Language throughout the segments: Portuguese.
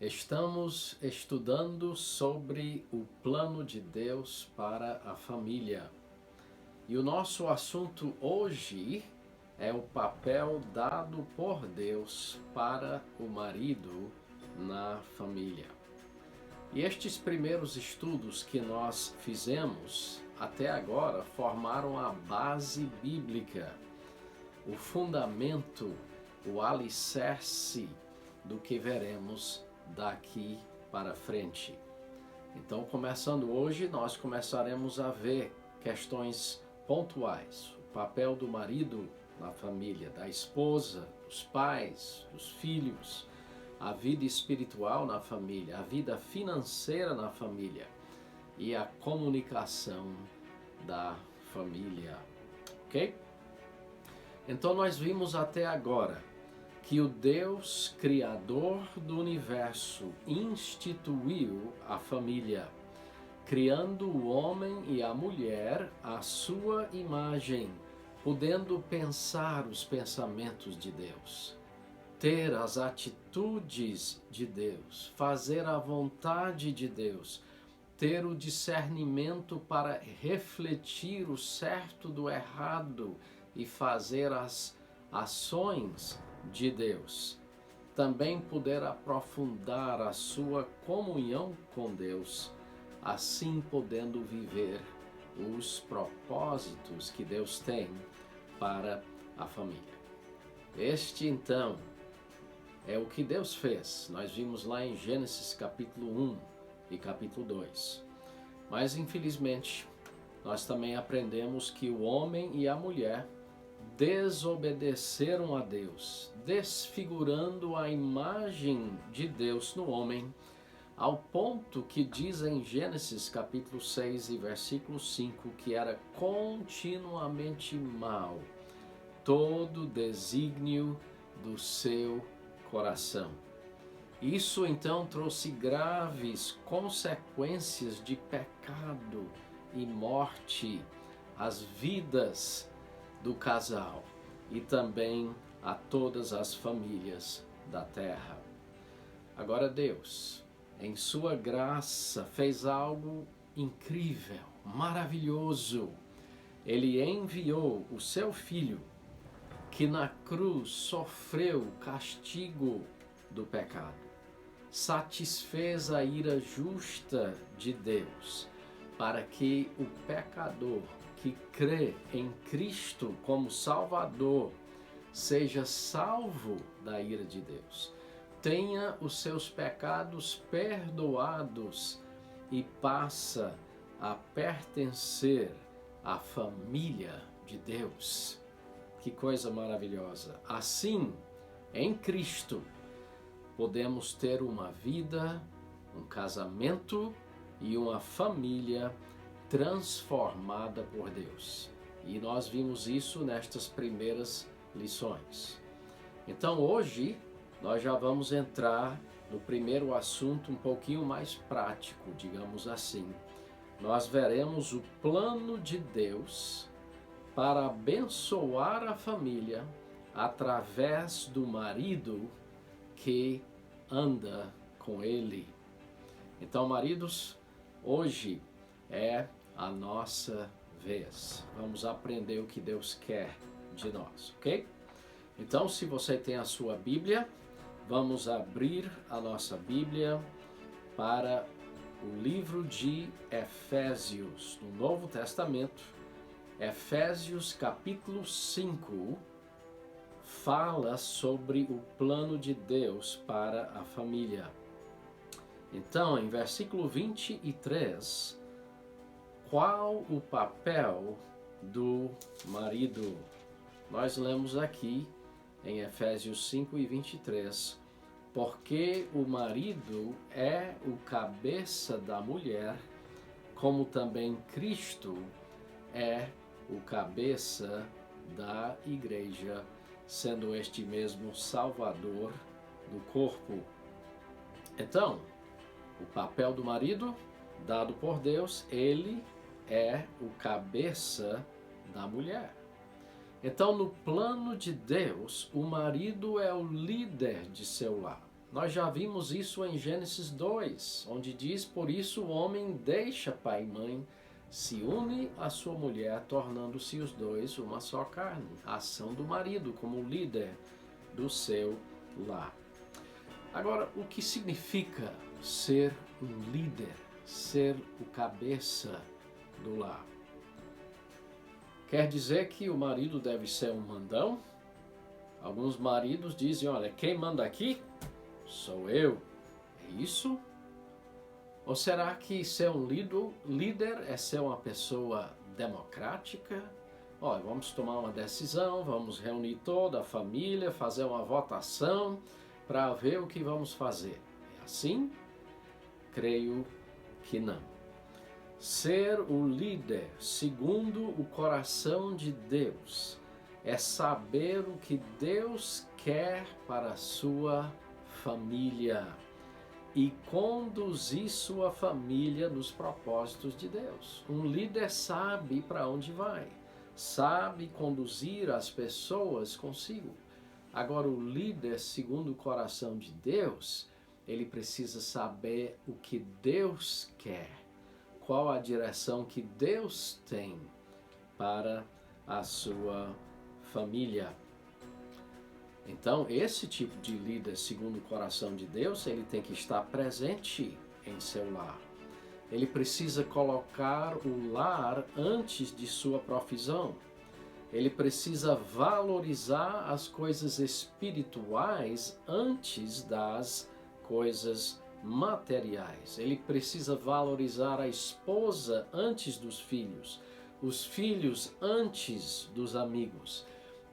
Estamos estudando sobre o plano de Deus para a família. E o nosso assunto hoje é o papel dado por Deus para o marido na família. E estes primeiros estudos que nós fizemos até agora formaram a base bíblica, o fundamento, o alicerce do que veremos daqui para frente. Então, começando hoje, nós começaremos a ver questões pontuais, o papel do marido na família, da esposa, dos pais, dos filhos, a vida espiritual na família, a vida financeira na família e a comunicação da família, ok? Então, nós vimos até agora que o Deus Criador do universo instituiu a família, criando o homem e a mulher à sua imagem, podendo pensar os pensamentos de Deus, ter as atitudes de Deus, fazer a vontade de Deus, ter o discernimento para refletir o certo do errado e fazer as ações de Deus. Também poder aprofundar a sua comunhão com Deus, assim podendo viver os propósitos que Deus tem para a família. Este então é o que Deus fez. Nós vimos lá em Gênesis capítulo 1 e capítulo 2. Mas infelizmente nós também aprendemos que o homem e a mulher desobedeceram a Deus, desfigurando a imagem de Deus no homem, ao ponto que diz em Gênesis capítulo 6 e versículo 5 que era continuamente mal todo desígnio do seu coração. Isso então trouxe graves consequências de pecado e morte às vidas do casal e também a todas as famílias da terra. Agora Deus, em sua graça, fez algo incrível, maravilhoso. Ele enviou o seu filho, que na cruz sofreu o castigo do pecado, satisfez a ira justa de Deus, para que o pecador que crê em Cristo como Salvador seja salvo da ira de Deus, tenha os seus pecados perdoados e passa a pertencer à família de Deus. Que coisa maravilhosa! Assim, em Cristo, podemos ter uma vida, um casamento e uma família transformada por Deus. E nós vimos isso nestas primeiras lições. Então hoje nós já vamos entrar no primeiro assunto um pouquinho mais prático, digamos assim. Nós veremos o plano de Deus para abençoar a família através do marido que anda com ele. Então, maridos, hoje é a nossa vez. Vamos aprender o que Deus quer de nós, ok? Então, se você tem a sua Bíblia, vamos abrir a nossa Bíblia para o livro de Efésios, no Novo Testamento. Efésios capítulo 5 fala sobre o plano de Deus para a família. Então, em versículo 23, qual o papel do marido? Nós lemos aqui em Efésios 5 e 23, porque o marido é o cabeça da mulher, como também Cristo é o cabeça da igreja, sendo este mesmo Salvador do corpo. Então, o papel do marido, dado por Deus, ele é o cabeça da mulher. Então, no plano de Deus, o marido é o líder de seu lar. Nós já vimos isso em Gênesis 2, onde diz: por isso o homem deixa pai e mãe, se une à sua mulher, tornando-se os dois uma só carne. A ação do marido como líder do seu lar. Agora, o que significa ser um líder, ser o cabeça do lar? Quer dizer que o marido deve ser um mandão? Alguns maridos dizem: olha, quem manda aqui sou eu. É isso? Ou será que ser um líder é ser uma pessoa democrática? Olha, vamos tomar uma decisão, vamos reunir toda a família, fazer uma votação para ver o que vamos fazer. É assim? Creio que não. Ser o líder segundo o coração de Deus é saber o que Deus quer para a sua família e conduzir sua família nos propósitos de Deus. Um líder sabe para onde vai, sabe conduzir as pessoas consigo. Agora, o líder segundo o coração de Deus, ele precisa saber o que Deus quer, qual a direção que Deus tem para a sua família. Então, esse tipo de líder segundo o coração de Deus, ele tem que estar presente em seu lar. Ele precisa colocar o lar antes de sua profissão. Ele precisa valorizar as coisas espirituais antes das coisas materiais. Ele precisa valorizar a esposa antes dos filhos, os filhos antes dos amigos.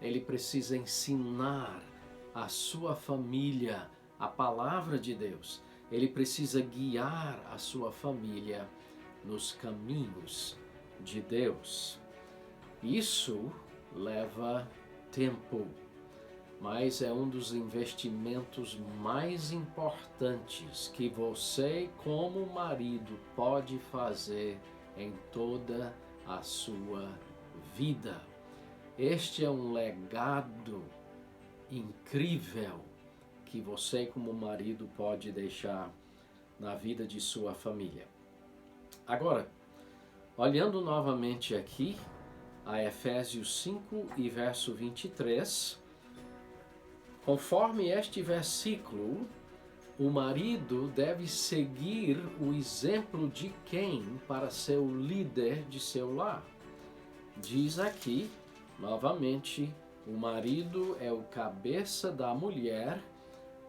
Ele precisa ensinar a sua família a palavra de Deus. Ele precisa guiar a sua família nos caminhos de Deus. Isso leva tempo, mas é um dos investimentos mais importantes que você, como marido, pode fazer em toda a sua vida. Este é um legado incrível que você, como marido, pode deixar na vida de sua família. Agora, olhando novamente aqui a Efésios 5 e verso 23, conforme este versículo, o marido deve seguir o exemplo de quem para ser o líder de seu lar. Diz aqui, novamente, o marido é o cabeça da mulher,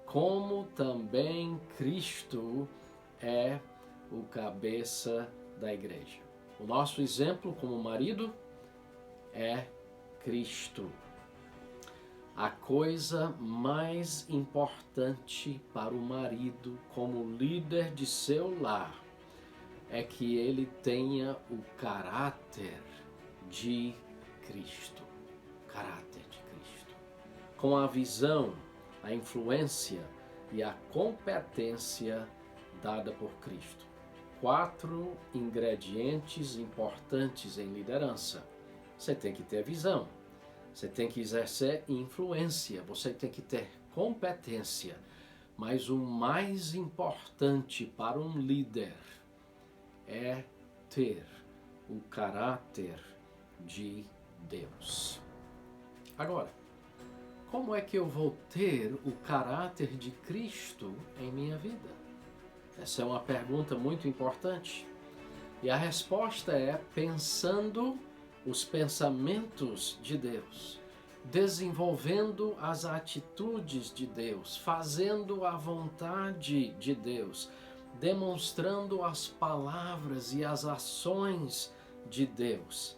como também Cristo é o cabeça da igreja. O nosso exemplo como marido é Cristo. A coisa mais importante para o marido como líder de seu lar é que ele tenha o caráter de Cristo. Caráter de Cristo. Com a visão, a influência e a competência dada por Cristo. 4 ingredientes importantes em liderança. Você tem que ter visão, você tem que exercer influência, você tem que ter competência. Mas o mais importante para um líder é ter o caráter de Deus. Agora, como é que eu vou ter o caráter de Cristo em minha vida? Essa é uma pergunta muito importante. E a resposta é pensando os pensamentos de Deus, desenvolvendo as atitudes de Deus, fazendo a vontade de Deus, demonstrando as palavras e as ações de Deus,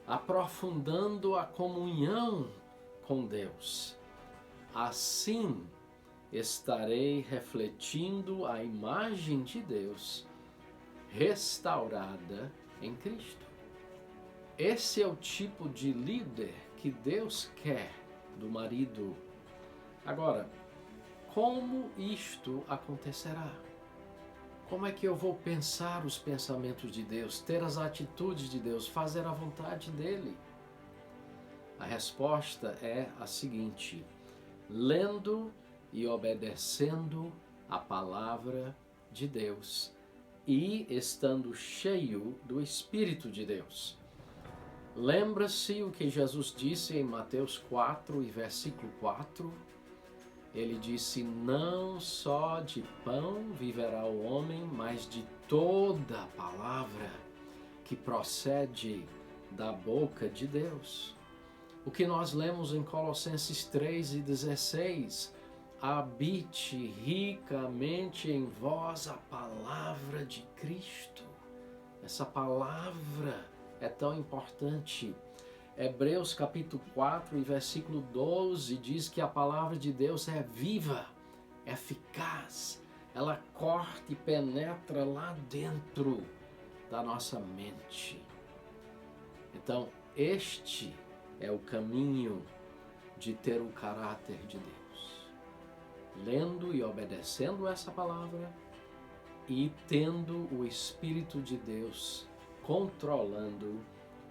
aprofundando a comunhão com Deus. Assim estarei refletindo a imagem de Deus restaurada em Cristo. Esse é o tipo de líder que Deus quer do marido. Agora, como isto acontecerá? Como é que eu vou pensar os pensamentos de Deus, ter as atitudes de Deus, fazer a vontade dele? A resposta é a seguinte: lendo e obedecendo a palavra de Deus e estando cheio do Espírito de Deus. Lembra-se o que Jesus disse em Mateus 4 e versículo 4? Ele disse: não só de pão viverá o homem, mas de toda a palavra que procede da boca de Deus. O que nós lemos em Colossenses 3:16, habite ricamente em vós a palavra de Cristo. Essa palavra é tão importante. Hebreus capítulo 4 e versículo 12 diz que a palavra de Deus é viva, eficaz, ela corta e penetra lá dentro da nossa mente. Então, este é o caminho de ter o caráter de Deus. Lendo e obedecendo essa palavra e tendo o Espírito de Deus controlando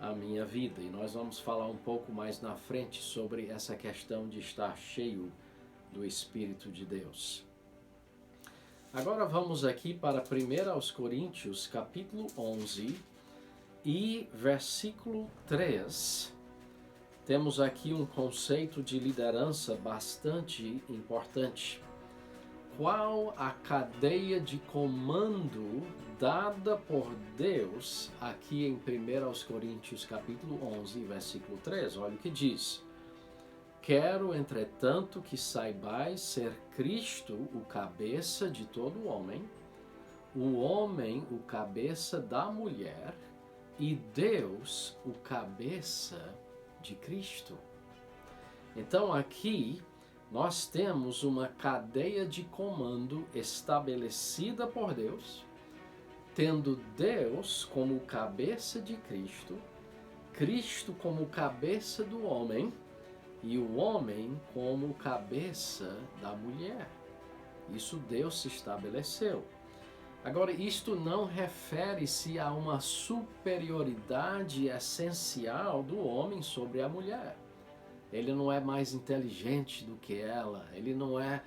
a minha vida. E nós vamos falar um pouco mais na frente sobre essa questão de estar cheio do Espírito de Deus. Agora vamos aqui para 1 Coríntios, capítulo 11 e versículo 3. Temos aqui um conceito de liderança bastante importante. Qual a cadeia de comando dada por Deus aqui em 1 Coríntios capítulo 11, versículo 3? Olha o que diz. Quero, entretanto, que saibais ser Cristo o cabeça de todo homem, o homem o cabeça da mulher e Deus o cabeça de Cristo. Então aqui nós temos uma cadeia de comando estabelecida por Deus, tendo Deus como cabeça de Cristo, Cristo como cabeça do homem e o homem como cabeça da mulher. Isso Deus se estabeleceu. Agora, isto não refere-se a uma superioridade essencial do homem sobre a mulher. Ele não é mais inteligente do que ela, ele não é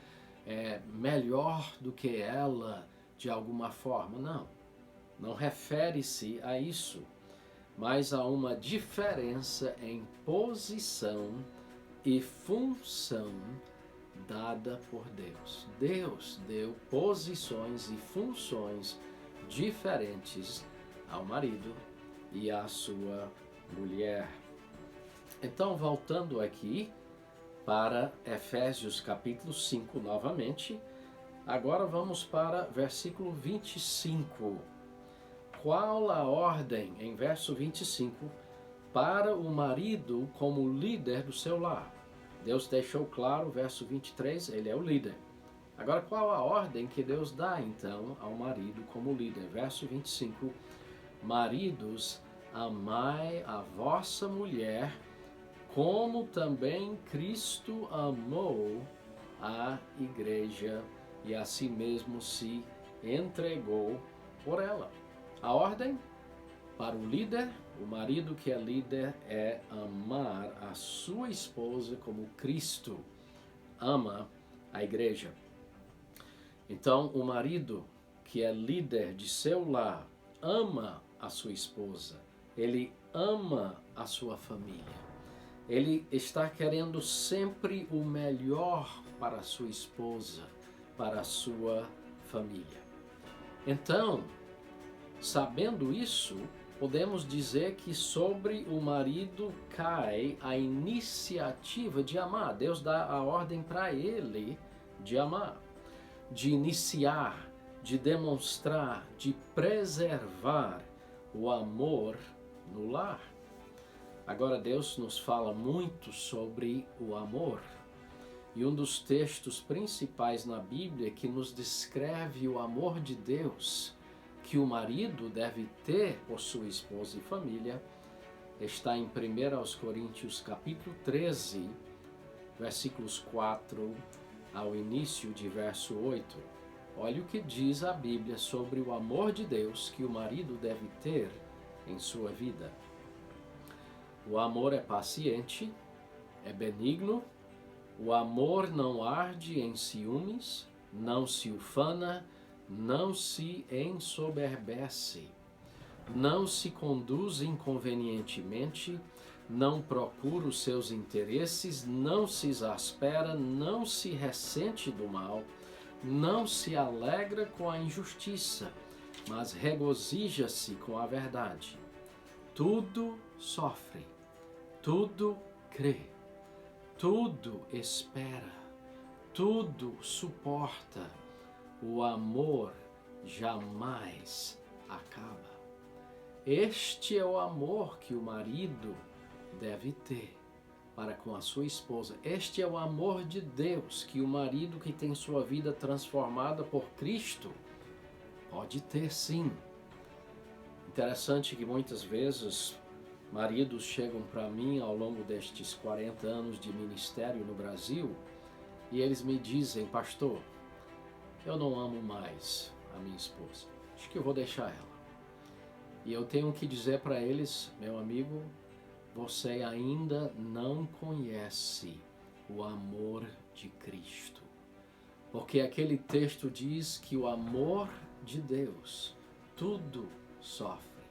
melhor do que ela de alguma forma, não. Não refere-se a isso, mas a uma diferença em posição e função dada por Deus. Deus deu posições e funções diferentes ao marido e à sua mulher. Então, voltando aqui para Efésios capítulo 5 novamente, agora vamos para versículo 25. Qual a ordem, em verso 25, para o marido como líder do seu lar? Deus deixou claro, verso 23, ele é o líder. Agora, qual a ordem que Deus dá, então, ao marido como líder? Verso 25, maridos, amai a vossa mulher, como também Cristo amou a igreja e a si mesmo se entregou por ela. A ordem para o líder, o marido que é líder, é amar a sua esposa como Cristo ama a igreja. Então, o marido que é líder de seu lar ama a sua esposa, ele ama a sua família. Ele está querendo sempre o melhor para a sua esposa, para a sua família. Então, sabendo isso, podemos dizer que sobre o marido cai a iniciativa de amar. Deus dá a ordem para ele de amar, de iniciar, de demonstrar, de preservar o amor no lar. Agora, Deus nos fala muito sobre o amor. E um dos textos principais na Bíblia que nos descreve o amor de Deus que o marido deve ter por sua esposa e família está em 1 Coríntios capítulo 13, versículos 4 ao início de verso 8. Olha o que diz a Bíblia sobre o amor de Deus que o marido deve ter em sua vida. O amor é paciente, é benigno, O amor não arde em ciúmes, não se ufana, não se ensoberbece, não se conduz inconvenientemente, não procura os seus interesses, não se exaspera, não se ressente do mal, não se alegra com a injustiça, mas regozija-se com a verdade. Tudo sofre, tudo crê, tudo espera, tudo suporta. O amor jamais acaba. Este é o amor que o marido deve ter para com a sua esposa. Este é o amor de Deus que o marido que tem sua vida transformada por Cristo pode ter, sim. Interessante que muitas vezes maridos chegam para mim ao longo destes 40 anos de ministério no Brasil e eles me dizem: pastor, eu não amo mais a minha esposa, acho que eu vou deixar ela. E eu tenho que dizer para eles: meu amigo, você ainda não conhece o amor de Cristo. Porque aquele texto diz que o amor de Deus tudo sofre,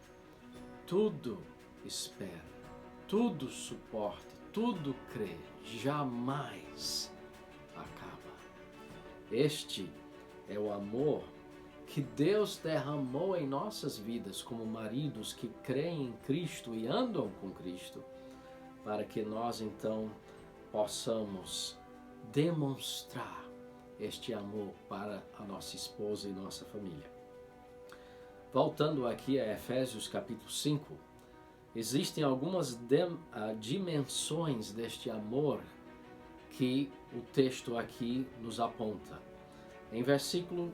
tudo espera, tudo suporta, tudo crê, jamais acaba. Este é o amor que Deus derramou em nossas vidas como maridos que creem em Cristo e andam com Cristo, para que nós então possamos demonstrar este amor para a nossa esposa e nossa família. Voltando aqui a Efésios capítulo 5, existem algumas dimensões deste amor que o texto aqui nos aponta. Em versículo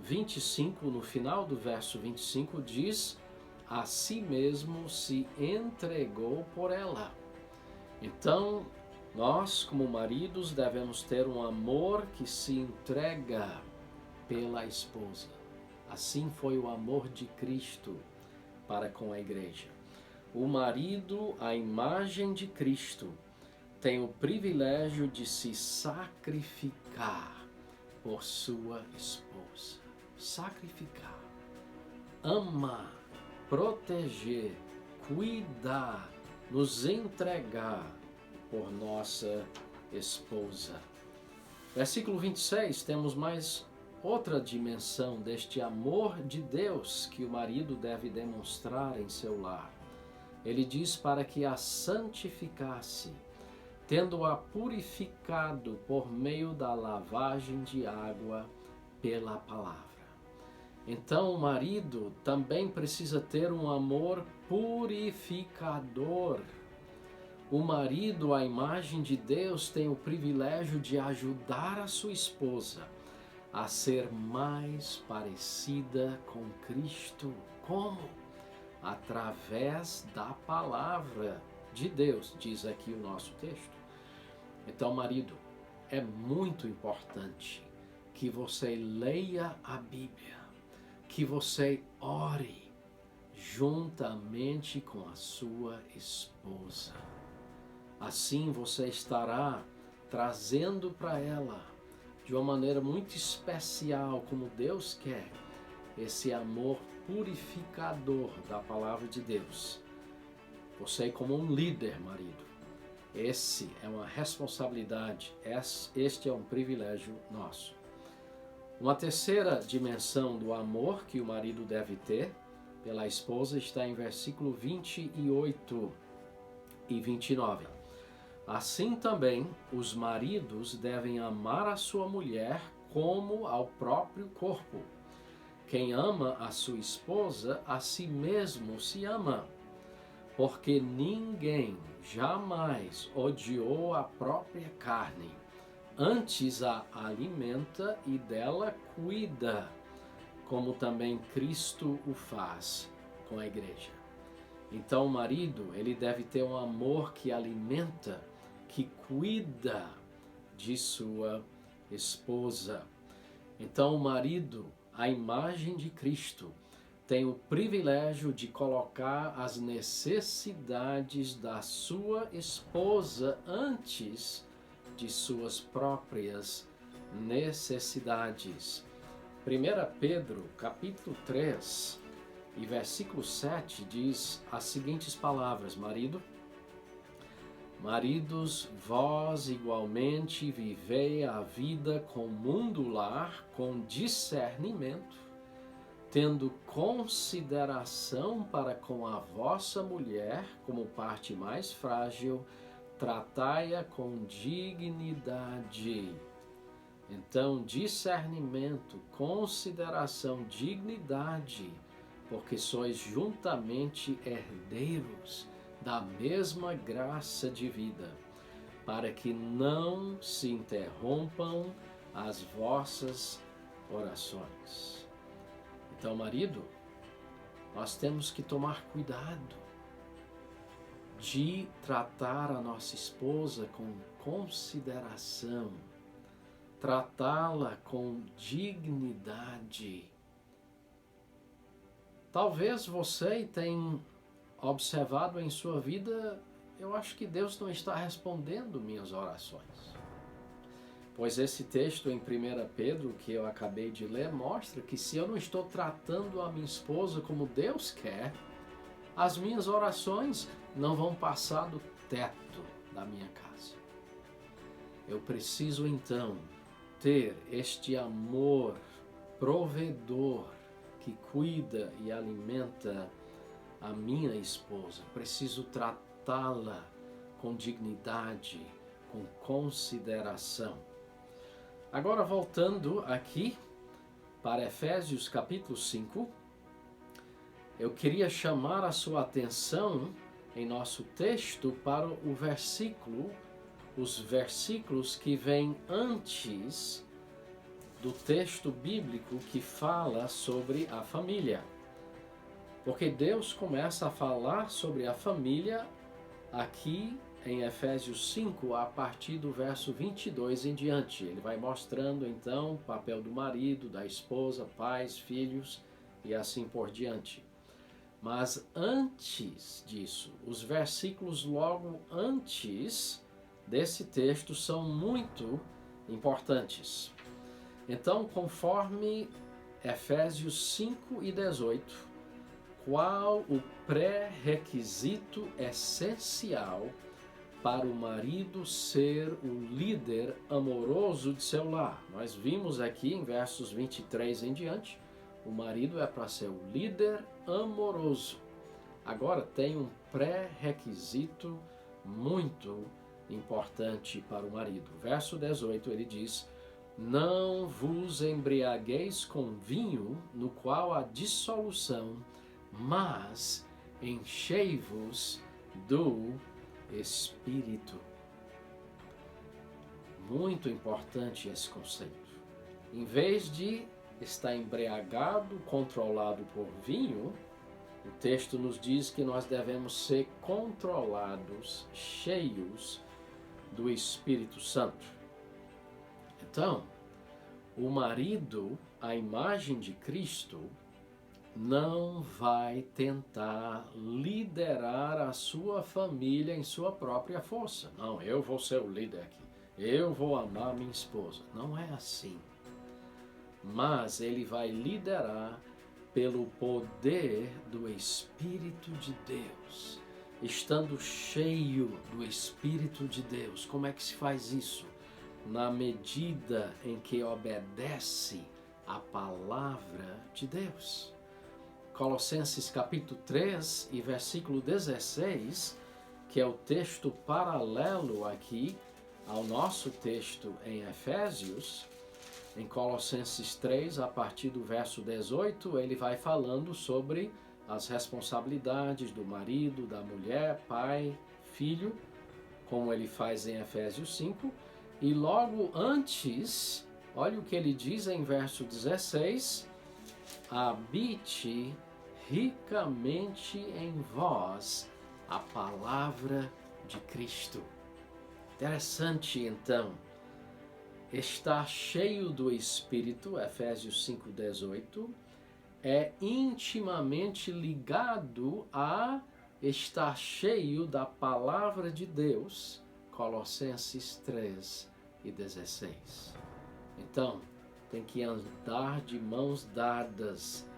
25, no final do verso 25, diz: a si mesmo se entregou por ela. Então, nós, como maridos, devemos ter um amor que se entrega pela esposa. Assim foi o amor de Cristo para com a igreja. O marido, à imagem de Cristo, tem o privilégio de se sacrificar por sua esposa. Sacrificar, amar, proteger, cuidar, nos entregar por nossa esposa. Versículo 26, temos mais outra dimensão deste amor de Deus que o marido deve demonstrar em seu lar. Ele diz para que a santificasse, tendo-a purificado por meio da lavagem de água pela palavra. Então o marido também precisa ter um amor purificador. O marido, à imagem de Deus, tem o privilégio de ajudar a sua esposa a ser mais parecida com Cristo. Como? Através da palavra de Deus, diz aqui o nosso texto. Então, marido, é muito importante que você leia a Bíblia, que você ore juntamente com a sua esposa. Assim você estará trazendo para ela, de uma maneira muito especial, como Deus quer, esse amor purificador da palavra de Deus. Você, como um líder, marido, esse é uma responsabilidade, este é um privilégio nosso. Uma terceira dimensão do amor que o marido deve ter pela esposa está em versículo 28 e 29. Assim também, os maridos devem amar a sua mulher como ao próprio corpo. Quem ama a sua esposa, a si mesmo se ama, porque ninguém jamais odiou a própria carne, antes a alimenta e dela cuida, como também Cristo o faz com a igreja. Então o marido, ele deve ter um amor que alimenta, que cuida de sua esposa. Então o marido, à imagem de Cristo, tem o privilégio de colocar as necessidades da sua esposa antes de suas próprias necessidades. 1 Pedro, capítulo 3, e versículo 7 diz as seguintes palavras: Maridos, vós igualmente vivei a vida comum do lar com discernimento, tendo consideração para com a vossa mulher como parte mais frágil, tratai-a com dignidade. Então, discernimento, consideração, dignidade, porque sois juntamente herdeiros da mesma graça de vida, para que não se interrompam as vossas orações. Então, marido, nós temos que tomar cuidado de tratar a nossa esposa com consideração, tratá-la com dignidade. Talvez você tenha observado em sua vida, eu acho que Deus não está respondendo minhas orações. Pois esse texto em 1 Pedro, que eu acabei de ler, mostra que se eu não estou tratando a minha esposa como Deus quer, as minhas orações não vão passar do teto da minha casa. Eu preciso então ter este amor provedor que cuida e alimenta a minha esposa. Preciso tratá-la com dignidade, com consideração. Agora, voltando aqui para Efésios capítulo 5, eu queria chamar a sua atenção em nosso texto para os versículos que vêm antes do texto bíblico que fala sobre a família. Porque Deus começa a falar sobre a família aqui em Efésios 5, a partir do verso 22 em diante. Ele vai mostrando então o papel do marido, da esposa, pais, filhos e assim por diante. Mas antes disso, os versículos logo antes desse texto são muito importantes. Então, conforme Efésios 5 e 18, qual o pré-requisito essencial para o marido ser o líder amoroso de seu lar? Nós vimos aqui em versos 23 em diante, o marido é para ser o líder amoroso. Agora tem um pré-requisito muito importante para o marido. Verso 18 ele diz: não vos embriagueis com vinho, no qual há dissolução, mas enchei-vos do Espírito. Muito importante esse conceito. Em vez de estar embriagado, controlado por vinho, o texto nos diz que nós devemos ser controlados, cheios do Espírito Santo. Então, o marido, a imagem de Cristo, não vai tentar liderar a sua família em sua própria força. Não, eu vou ser o líder aqui. Eu vou amar minha esposa. Não é assim. Mas ele vai liderar pelo poder do Espírito de Deus. Estando cheio do Espírito de Deus. Como é que se faz isso? Na medida em que obedece a palavra de Deus. Colossenses capítulo 3 e versículo 16, que é o texto paralelo aqui ao nosso texto em Efésios, em Colossenses 3, a partir do verso 18, ele vai falando sobre as responsabilidades do marido, da mulher, pai, filho, como ele faz em Efésios 5, e logo antes, olha o que ele diz em verso 16, habite ricamente em vós a palavra de Cristo. Interessante, então, estar cheio do Espírito, Efésios 5:18, é intimamente ligado a estar cheio da palavra de Deus, Colossenses 3:16. Então, tem que andar de mãos dadas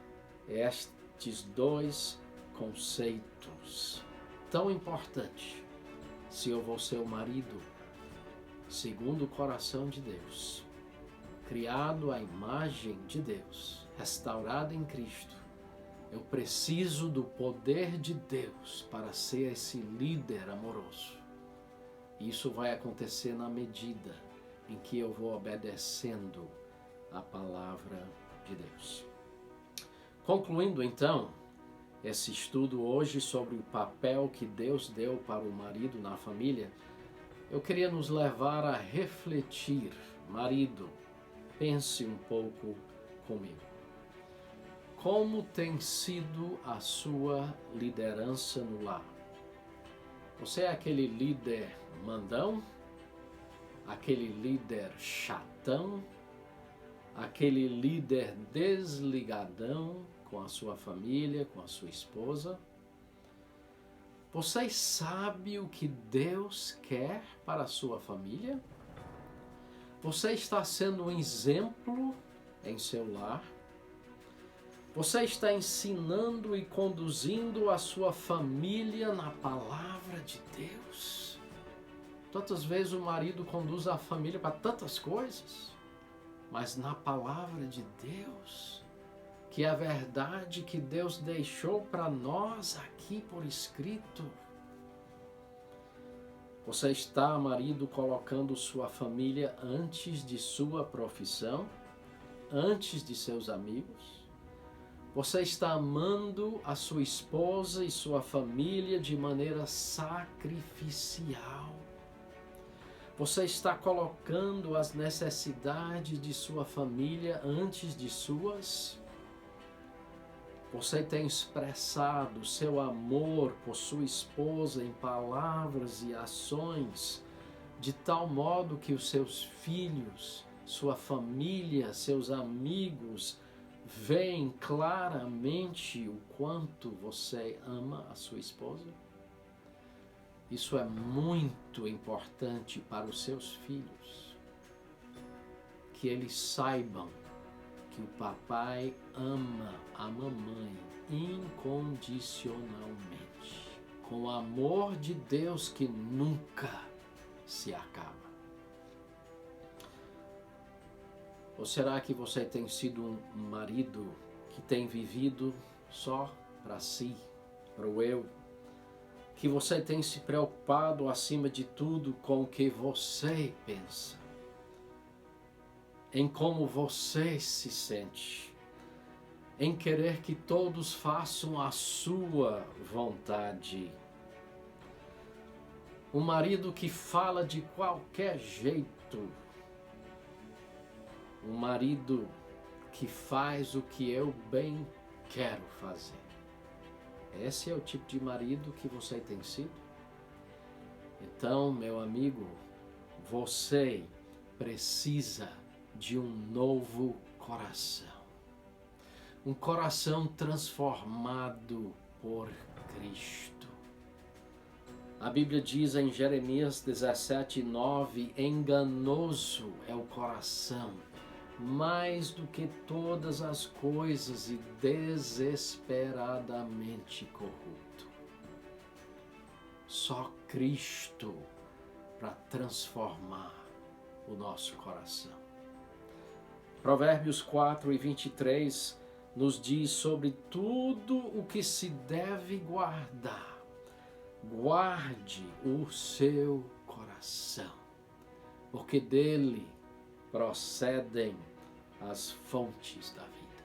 estes dois conceitos tão importantes. Se eu vou ser o marido segundo o coração de Deus, criado à imagem de Deus, restaurado em Cristo, eu preciso do poder de Deus para ser esse líder amoroso. Isso vai acontecer na medida em que eu vou obedecendo a palavra de Deus. Concluindo então esse estudo hoje sobre o papel que Deus deu para o marido na família, eu queria nos levar a refletir. Marido, pense um pouco comigo. Como tem sido a sua liderança no lar? Você é aquele líder mandão? Aquele líder chatão? Aquele líder desligadão com a sua família, com a sua esposa? Você sabe o que Deus quer para a sua família? Você está sendo um exemplo em seu lar? Você está ensinando e conduzindo a sua família na palavra de Deus? Tantas vezes o marido conduz a família para tantas coisas, mas na palavra de Deus, que é a verdade que Deus deixou para nós aqui por escrito. Você está, marido, colocando sua família antes de sua profissão, antes de seus amigos? Você está amando a sua esposa e sua família de maneira sacrificial? Você está colocando as necessidades de sua família antes de suas? Você tem expressado seu amor por sua esposa em palavras e ações, de tal modo que os seus filhos, sua família, seus amigos veem claramente o quanto você ama a sua esposa? Isso é muito importante para os seus filhos, que eles saibam que o papai ama a mamãe incondicionalmente, com o amor de Deus que nunca se acaba. Ou será que você tem sido um marido que tem vivido só para si, para o eu? Que você tem se preocupado acima de tudo com o que você pensa, em como você se sente, em querer que todos façam a sua vontade. Um marido que fala de qualquer jeito. Um marido que faz o que eu bem quero fazer. Esse é o tipo de marido que você tem sido? Então, meu amigo, você precisa de um novo coração. Um coração transformado por Cristo. A Bíblia diz em Jeremias 17:9, enganoso é o coração, mais do que todas as coisas, e desesperadamente corrupto. Só Cristo para transformar o nosso coração. Provérbios 4:23 nos diz sobre tudo o que se deve guardar. Guarde o seu coração, porque dele procedem as fontes da vida.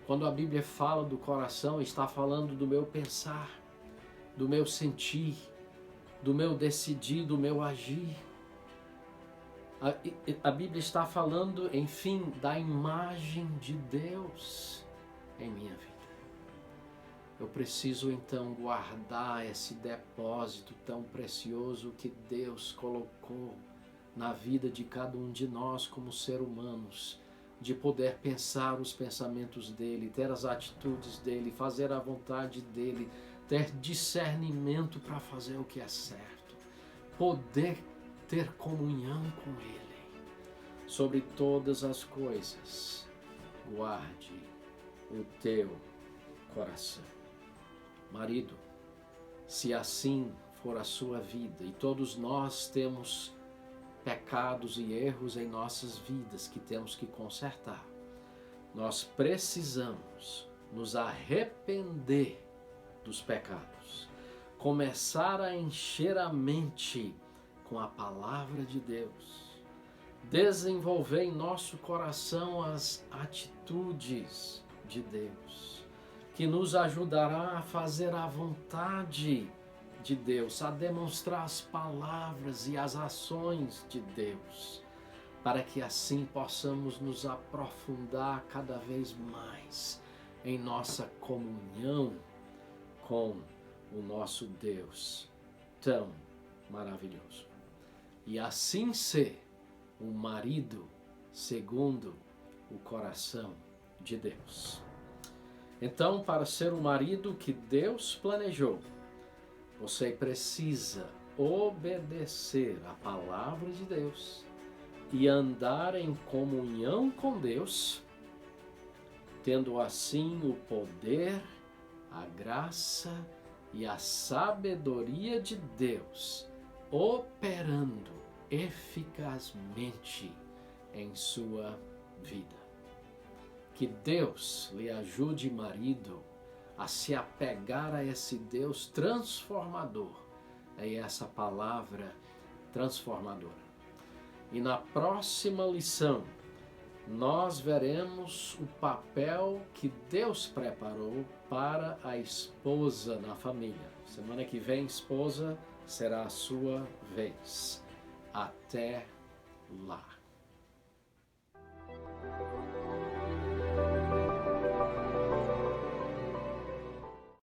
Quando a Bíblia fala do coração, está falando do meu pensar, do meu sentir, do meu decidir, do meu agir. A Bíblia está falando, enfim, da imagem de Deus em minha vida. Eu preciso então guardar esse depósito tão precioso que Deus colocou na vida de cada um de nós como ser humanos, de poder pensar os pensamentos dele, ter as atitudes dele, fazer a vontade dele, ter discernimento para fazer o que é certo, poder ter comunhão com Ele. Sobre todas as coisas, guarde o teu coração. Marido, se assim for a sua vida, e todos nós temos pecados e erros em nossas vidas que temos que consertar, nós precisamos nos arrepender dos pecados, começar a encher a mente com a palavra de Deus, desenvolver em nosso coração as atitudes de Deus, que nos ajudará a fazer a vontade de Deus, a demonstrar as palavras e as ações de Deus, para que assim possamos nos aprofundar cada vez mais em nossa comunhão com o nosso Deus tão maravilhoso. E assim ser o marido segundo o coração de Deus. Então, para ser o marido que Deus planejou, você precisa obedecer a palavra de Deus e andar em comunhão com Deus, tendo assim o poder, a graça e a sabedoria de Deus operando eficazmente em sua vida. Que Deus lhe ajude, marido, a se apegar a esse Deus transformador, a essa palavra transformadora. E na próxima lição, nós veremos o papel que Deus preparou para a esposa na família. Semana que vem, esposa, será a sua vez. Até lá.